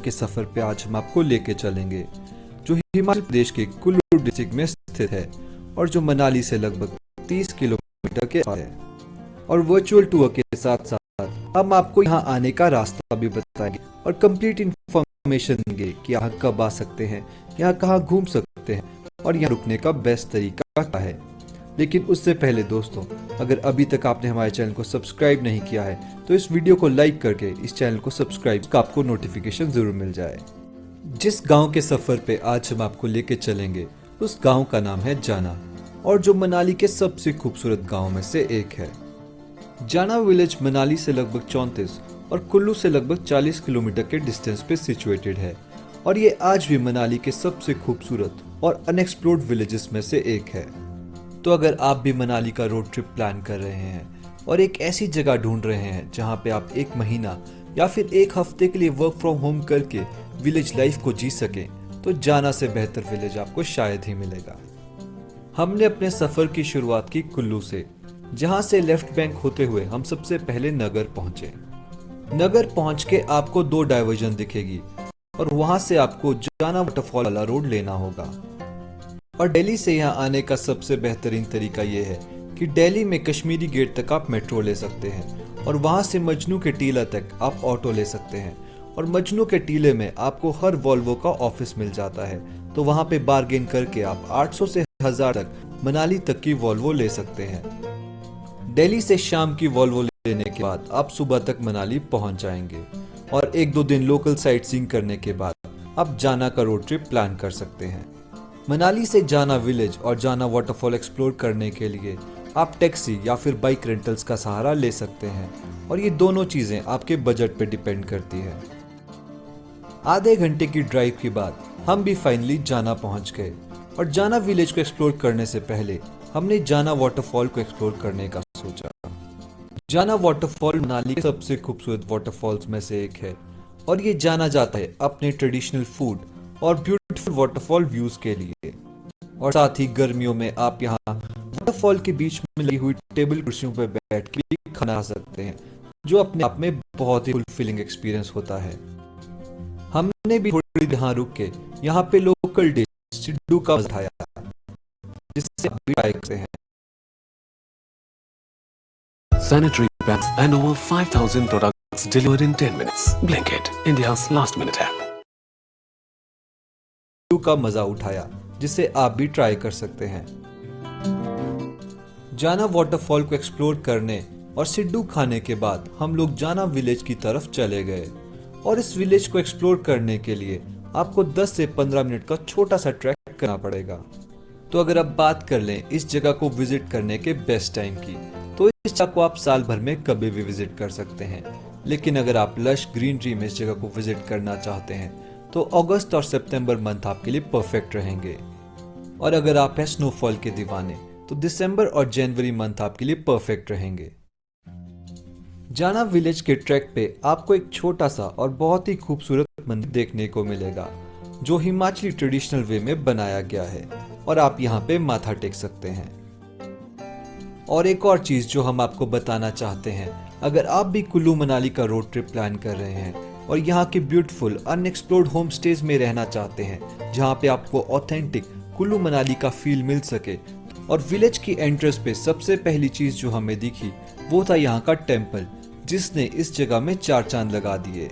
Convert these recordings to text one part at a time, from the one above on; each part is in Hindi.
के सफर पे आज हम आपको लेके चलेंगे, जो हिमाचल प्रदेश के कुल्लू डिस्ट्रिक्ट में स्थित है और जो मनाली से लगभग 30 किलोमीटर के पास है। और वर्चुअल टूर के साथ साथ हम आपको यहाँ आने का रास्ता भी बताएंगे और कंप्लीट इंफॉर्मेशन देंगे कि यहाँ कब आ सकते हैं, यहाँ कहाँ घूम सकते हैं और यहाँ रुकने का बेस्ट तरीका क्या है। लेकिन उससे पहले दोस्तों, अगर अभी तक आपने हमारे चैनल को सब्सक्राइब नहीं किया है तो इस वीडियो को लाइक करके इस चैनल को सब्सक्राइब का आपको नोटिफिकेशन जरूर मिल जाए। जिस गांव के सफर पे आज हम आपको लेके चलेंगे उस गांव का नाम है जाना, और जो मनाली के सबसे खूबसूरत गांव में से एक है। जाना विलेज मनाली से लगभग 34 और कुल्लू से लगभग 40 किलोमीटर के डिस्टेंस पे सिचुएटेड है और ये आज भी मनाली के सबसे खूबसूरत और अनएक्सप्लोर्ड विलेजेस में से एक है। तो अगर आप भी मनाली का रोड ट्रिप प्लान कर रहे हैं और एक ऐसी जगह ढूंढ रहे हैं जहां पे आप एक महीना या फिर एक हफ्ते के लिए वर्क फ्रॉम होम करके विलेज लाइफ को जी सकें, तो जाना से बेहतर विलेज आपको शायद ही मिलेगा। हमने अपने सफर की शुरुआत की कुल्लू से, जहां से लेफ्ट बैंक होते हुए हम सबसे पहले नगर पहुंचे। नगर पहुंच के आपको 2 डाइवर्जन दिखेगी और वहां से आपको जाना वाटरफॉल वाला रोड लेना होगा। और दिल्ली से यहाँ आने का सबसे बेहतरीन तरीका ये है कि दिल्ली में कश्मीरी गेट तक आप मेट्रो ले सकते हैं और वहाँ से मजनू के टीला तक आप ऑटो ले सकते हैं। और मजनू के टीले में आपको हर वॉल्वो का ऑफिस मिल जाता है, तो वहाँ पे बार्गेन करके आप 800 से 1000 तक मनाली तक की वॉल्वो ले सकते हैं। दिल्ली से शाम की वॉल्वो लेने के बाद आप सुबह तक मनाली पहुँच जाएंगे और 1-2 दिन लोकल साइट सीइंग करने के बाद आप जाना का रोड ट्रिप प्लान कर सकते हैं। मनाली से जाना विलेज और जाना वाटरफॉल एक्सप्लोर करने के लिए आप टैक्सी या फिर बाइक रेंटल्स का सहारा ले सकते हैं और ये दोनों चीजें आपके बजट पे डिपेंड करती है। आधे घंटे की ड्राइव के बाद हम भी फाइनली जाना पहुंच गए और जाना विलेज को एक्सप्लोर करने से पहले हमने जाना वाटरफॉल को एक्सप्लोर करने का सोचा। जाना वाटरफॉल मनाली के सबसे खूबसूरत वाटरफॉल्स में से एक है और ये जाना जाता है अपने ट्रेडिशनल फूड और ब्यूटीफुल वाटरफॉल व्यूज के लिए। और साथ ही गर्मियों में आप यहाँ वाटरफॉल के बीच में लगी हुई टेबल कुर्सियों पर बैठ के भी खाना खा सकते हैं, जो अपने आप में बहुत ही फुलफिलिंग एक्सपीरियंस होता है। हमने भी थोड़ी देर यहाँ रुक के यहाँ पे लोकल डिश सिड्डू का मजा उठाया, जिससे आप भी ट्राई करते हैं। Sanitary pads and over 5,000 products delivered in 10 minutes. Blinkit, India's last minute app. का मजा उठाया, जिसे आप भी ट्राई कर सकते हैं। जाना वाटरफॉल को एक्सप्लोर करने और सिड्डू खाने के बाद हम लोग जाना विलेज की तरफ चले गए और इस विलेज को एक्सप्लोर करने के लिए आपको 10 से 15 मिनट का छोटा सा ट्रैक करना पड़ेगा। तो अगर आप बात कर लें इस जगह को विजिट करने के बेस्ट टाइम की, तो इस जगह को आप साल भर में कभी भी विजिट कर सकते हैं। लेकिन अगर आप लश ग्रीनरी में इस जगह को विजिट करना चाहते हैं तो अगस्त और सितंबर मंथ आपके लिए परफेक्ट रहेंगे। और अगर आप हैं स्नोफॉल के दीवाने तो दिसंबर और जनवरी मंथ आपके लिए परफेक्ट रहेंगे। जाना विलेज के ट्रैक पे आपको एक छोटा सा और बहुत ही खूबसूरत मंदिर देखने को मिलेगा, जो हिमाचली ट्रेडिशनल वे में बनाया गया है और आप यहाँ पे माथा टेक सकते हैं। और एक और चीज जो हम आपको बताना चाहते हैं, अगर आप भी कुल्लू मनाली का रोड ट्रिप प्लान कर रहे हैं और यहाँ के ब्यूटीफुल अनएक्सप्लोर्ड होम स्टेज में रहना चाहते हैं, जहाँ पे आपको ऑथेंटिक कुल्लू मनाली का फील मिल सके, और विलेज की एंट्रेंस पे सबसे पहली चीज जो हमें दिखी वो था यहाँ का टेम्पल, जिसने इस जगह में 4 चांद लगा दिए।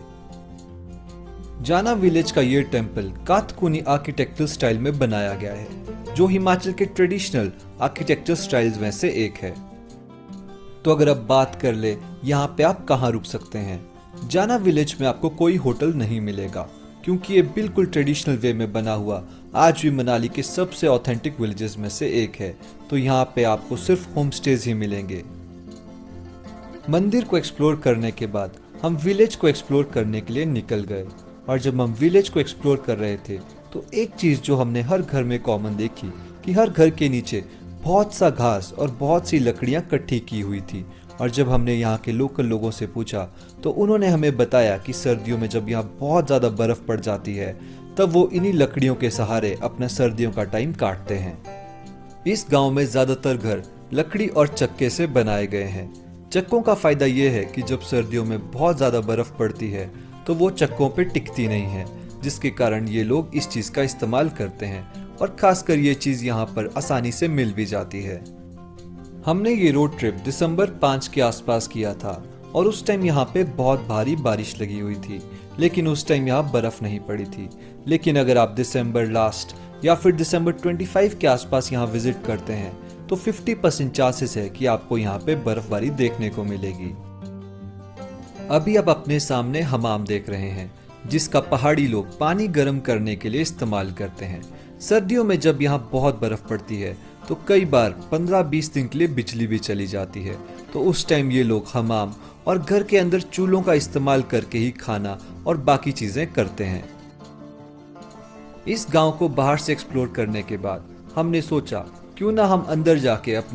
जाना विलेज का ये टेम्पल काथकुनी आर्किटेक्चरल स्टाइल में बनाया गया है, जो हिमाचल के ट्रेडिशनल आर्किटेक्चरल स्टाइल्स में से एक है। तो अगर अब बात कर ले यहाँ पे आप कहाँ रुक सकते हैं, जाना विलेज में आपको कोई होटल नहीं मिलेगा, क्योंकि ये बिल्कुल ट्रेडिशनल वे में बना हुआ आज भी मनाली के सबसे ऑथेंटिक विलेजेस में से एक है। तो यहाँ पे आपको सिर्फ होम स्टेज ही मिलेंगे। मंदिर को एक्सप्लोर करने के बाद हम विलेज को एक्सप्लोर करने के लिए निकल गए और जब हम विलेज को एक्सप्लोर कर रहे थे तो एक चीज जो हमने हर घर में कॉमन देखी कि हर घर के नीचे बहुत सा घास और बहुत सी लकड़ियां इकट्ठी की हुई थी। और जब हमने यहाँ के लोकल लोगों से पूछा तो उन्होंने हमें बताया कि सर्दियों में जब यहाँ बहुत ज़्यादा बर्फ़ पड़ जाती है तब वो इन्हीं लकड़ियों के सहारे अपना सर्दियों का टाइम काटते हैं। इस गांव में ज़्यादातर घर लकड़ी और चक्के से बनाए गए हैं। चक्कों का फ़ायदा ये है कि जब सर्दियों में बहुत ज़्यादा बर्फ़ पड़ती है तो वो चक्कों पे टिकती नहीं है, जिसके कारण ये लोग इस चीज़ का इस्तेमाल करते हैं और खासकर ये चीज़ यहाँ पर आसानी से मिल भी जाती है। हमने ये रोड ट्रिप दिसंबर 5 के आसपास किया था और उस टाइम यहाँ पे बहुत भारी बारिश लगी हुई थी, लेकिन उस टाइम यहाँ बर्फ़ नहीं पड़ी थी। लेकिन अगर आप दिसंबर लास्ट या फिर दिसंबर 25 के आसपास यहाँ विजिट करते हैं तो 50% चांसेस है कि आपको यहाँ पे बर्फबारी देखने को मिलेगी। अभी आप अपने सामने हमाम देख रहे हैं, जिसका पहाड़ी लोग पानी गर्म करने के लिए इस्तेमाल करते हैं। सर्दियों में जब यहाँ बहुत बर्फ पड़ती है तो कई बार 15-20 दिन के लिए बिजली भी चली जाती है, तो उस टाइम ये लोग हमाम और घर के अंदर चूल्हों का इस्तेमाल करके ही खाना और बाकी चीजें करते हैं। इस गांव को बाहर से एक्सप्लोर करने के बाद हमने सोचा क्यों ना हम अंदर जाके अपने